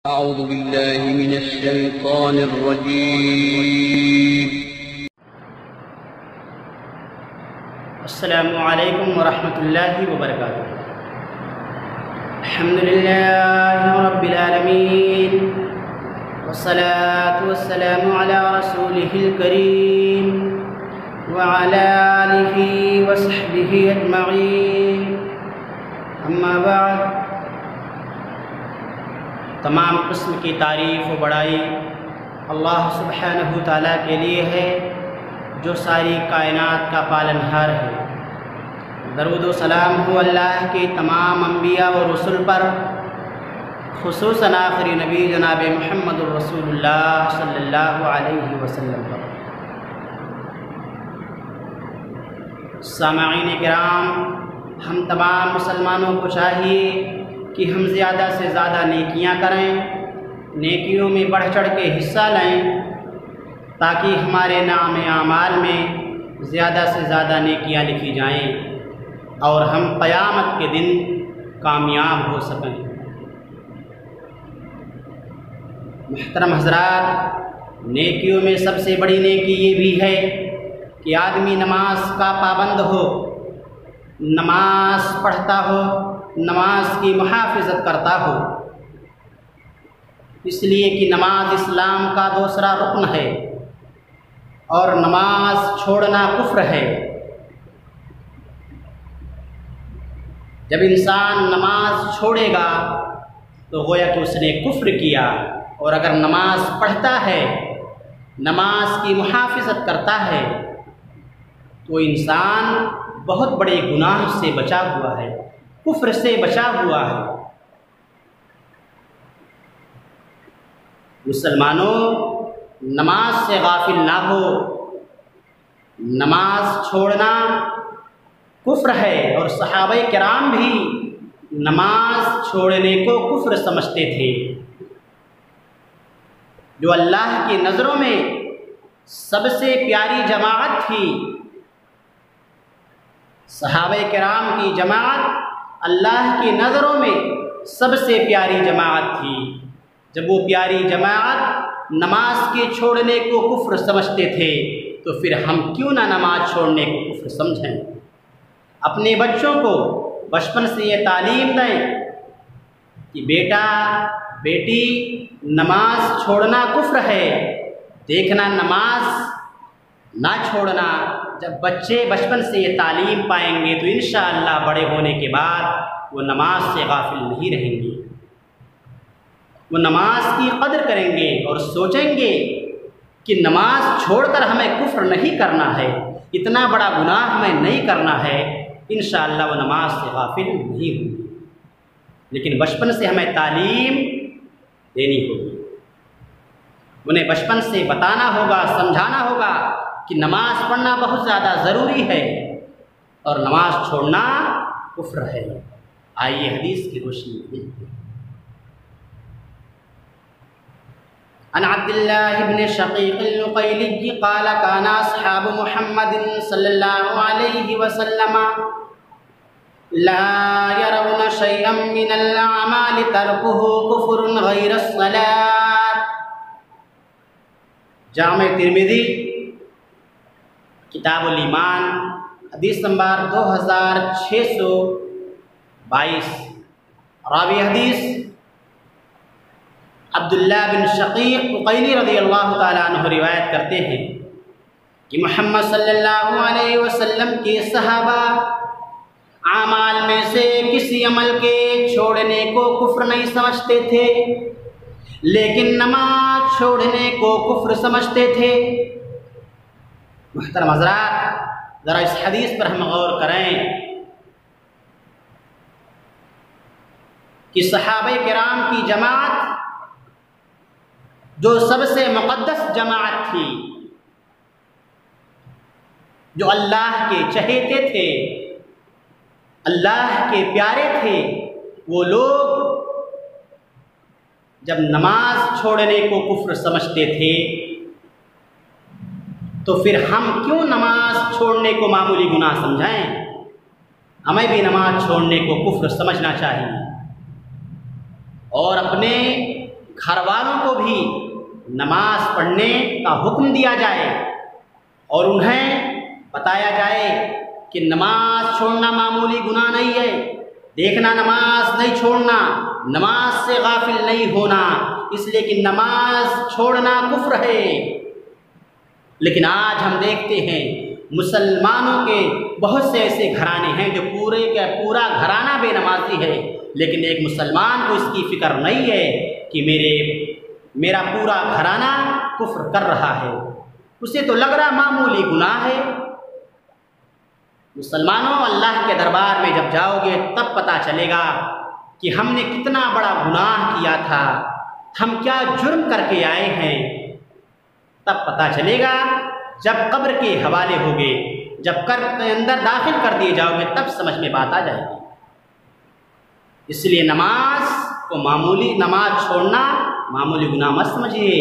أعوذ بالله من الشيطان الرجيم. السلام علیکم ورحمۃ اللہ وبرکاتہ. الحمد للہ رب العالمین والصلاة والسلام علی رسولہ الکریم وعلی آلہ وصحبہ اجمعین. اما بعد، تمام قسم کی تعریف و بڑائی اللہ سبحانہ تعالیٰ کے لیے ہے جو ساری کائنات کا پالنہار ہے. درود و سلام ہو اللہ کے تمام انبیاء و رسل پر، خصوصاً آخری نبی جناب محمد الرسول اللہ صلی اللہ علیہ وسلم پر. سامعین کرام، ہم تمام مسلمانوں کو چاہیے کہ ہم زیادہ سے زیادہ نیکیاں کریں، نیکیوں میں بڑھ چڑھ کے حصہ لیں، تاکہ ہمارے نام اعمال میں زیادہ سے زیادہ نیکیاں لکھی جائیں اور ہم قیامت کے دن کامیاب ہو سکیں. محترم حضرات، نیکیوں میں سب سے بڑی نیکی یہ بھی ہے کہ آدمی نماز کا پابند ہو، نماز پڑھتا ہو، نماز کی محافظت کرتا ہو. اس لیے کہ نماز اسلام کا دوسرا رکن ہے اور نماز چھوڑنا کفر ہے. جب انسان نماز چھوڑے گا تو گویا کہ اس نے کفر کیا، اور اگر نماز پڑھتا ہے، نماز کی محافظت کرتا ہے، تو انسان بہت بڑے گناہ سے بچا ہوا ہے، کفر سے بچا ہوا ہے. مسلمانوں، نماز سے غافل نہ ہو. نماز چھوڑنا کفر ہے، اور صحابہ کرام بھی نماز چھوڑنے کو کفر سمجھتے تھے. جو اللہ کی نظروں میں سب سے پیاری جماعت تھی، صحابہ کرام کی جماعت اللہ کی نظروں میں سب سے پیاری جماعت تھی. جب وہ پیاری جماعت نماز کے چھوڑنے کو کفر سمجھتے تھے، تو پھر ہم کیوں نہ نماز چھوڑنے کو کفر سمجھیں؟ اپنے بچوں کو بچپن سے یہ تعلیم دیں کہ بیٹا بیٹی، نماز چھوڑنا کفر ہے. دیکھنا نماز نہ چھوڑنا. جب بچے بچپن سے یہ تعلیم پائیں گے تو انشاءاللہ بڑے ہونے کے بعد وہ نماز سے غافل نہیں رہیں گے. وہ نماز کی قدر کریں گے اور سوچیں گے کہ نماز چھوڑ کر ہمیں کفر نہیں کرنا ہے، اتنا بڑا گناہ ہمیں نہیں کرنا ہے. انشاءاللہ وہ نماز سے غافل نہیں ہوں گے. لیکن بچپن سے ہمیں تعلیم دینی ہوگی، انہیں بچپن سے بتانا ہوگا، سمجھانا ہوگا کہ نماز پڑھنا بہت زیادہ ضروری ہے اور نماز چھوڑنا کفر ہے. آئیے حدیث کی روشنی میں دیکھتے ہیں. عن عبد الله بن شقيق النقيلي قال كان أصحاب محمد صلى الله عليه وسلم لا يرون شيئا من الأعمال تركه كفر غير الصلاة. جامع ترمذی کتاب الایمان حدیث نمبر 2622. راوی حدیث عبداللہ بن شقیق عقیلی رضی اللہ تعالیٰ عنہ روایت کرتے ہیں کہ محمد صلی اللہ علیہ وسلم کے صحابہ اعمال میں سے کسی عمل کے چھوڑنے کو کفر نہیں سمجھتے تھے، لیکن نماز چھوڑنے کو کفر سمجھتے تھے. محترم حضرات، ذرا اس حدیث پر ہم غور کریں کہ صحابہ کرام کی جماعت جو سب سے مقدس جماعت تھی، جو اللہ کے چہیتے تھے، اللہ کے پیارے تھے، وہ لوگ جب نماز چھوڑنے کو کفر سمجھتے تھے، تو پھر ہم کیوں نماز چھوڑنے کو معمولی گناہ سمجھائیں؟ ہمیں بھی نماز چھوڑنے کو کفر سمجھنا چاہیے اور اپنے گھر والوں کو بھی نماز پڑھنے کا حکم دیا جائے اور انہیں بتایا جائے کہ نماز چھوڑنا معمولی گناہ نہیں ہے، دیکھنا نماز نہیں چھوڑنا، نماز سے غافل نہیں ہونا، اس لیے کہ نماز چھوڑنا کفر ہے۔ لیکن آج ہم دیکھتے ہیں مسلمانوں کے بہت سے ایسے گھرانے ہیں جو پورے کا پورا گھرانہ بے نمازی ہے، لیکن ایک مسلمان کو اس کی فکر نہیں ہے کہ میرا پورا گھرانہ کفر کر رہا ہے، اسے تو لگ رہا معمولی گناہ ہے۔ مسلمانوں، اللہ کے دربار میں جب جاؤ گے تب پتہ چلے گا کہ ہم نے کتنا بڑا گناہ کیا تھا، ہم کیا جرم کر کے آئے ہیں۔ تب پتہ چلے گا جب قبر کے حوالے ہوگے، جب قبر کے اندر داخل کر دیے جاؤ گے تب سمجھ میں بات آ جائے گی۔ اس لیے نماز چھوڑنا معمولی گناہ مت سمجھیے،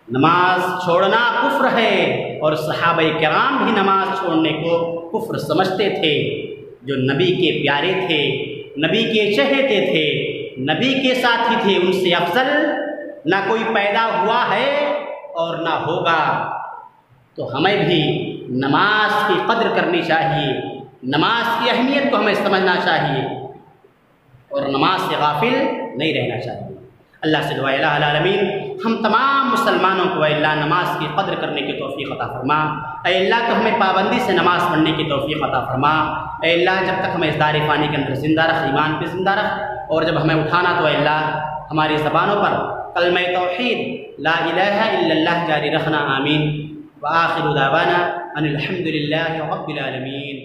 نماز چھوڑنا کفر ہے، اور صحابہ کرام بھی نماز چھوڑنے کو کفر سمجھتے تھے، جو نبی کے پیارے تھے، نبی کے چہیتے تھے، نبی کے ساتھی تھے، ان سے افضل نہ کوئی پیدا ہوا ہے اور نہ ہوگا۔ تو ہمیں بھی نماز کی قدر کرنی چاہیے، نماز کی اہمیت کو ہمیں سمجھنا چاہیے اور نماز سے غافل نہیں رہنا چاہیے۔ اللہ سے دعا الہ العالمین ہم تمام مسلمانوں کو اے اللہ نماز کی قدر کرنے کی توفیق عطا فرما۔ اے اللہ تو ہمیں پابندی سے نماز پڑھنے کی توفیق عطا فرما۔ اے اللہ جب تک ہمیں اس دار فانی کے اندر زندہ رکھ، ایمان پہ زندہ رکھ، اور جب ہمیں اٹھانا تو اے اللہ ہماری زبانوں پر کلمہ توحید لا الہ الا اللہ جاری رکھنا، آمین۔ وآخر دعوانا ان الحمد للہ رب العالمین۔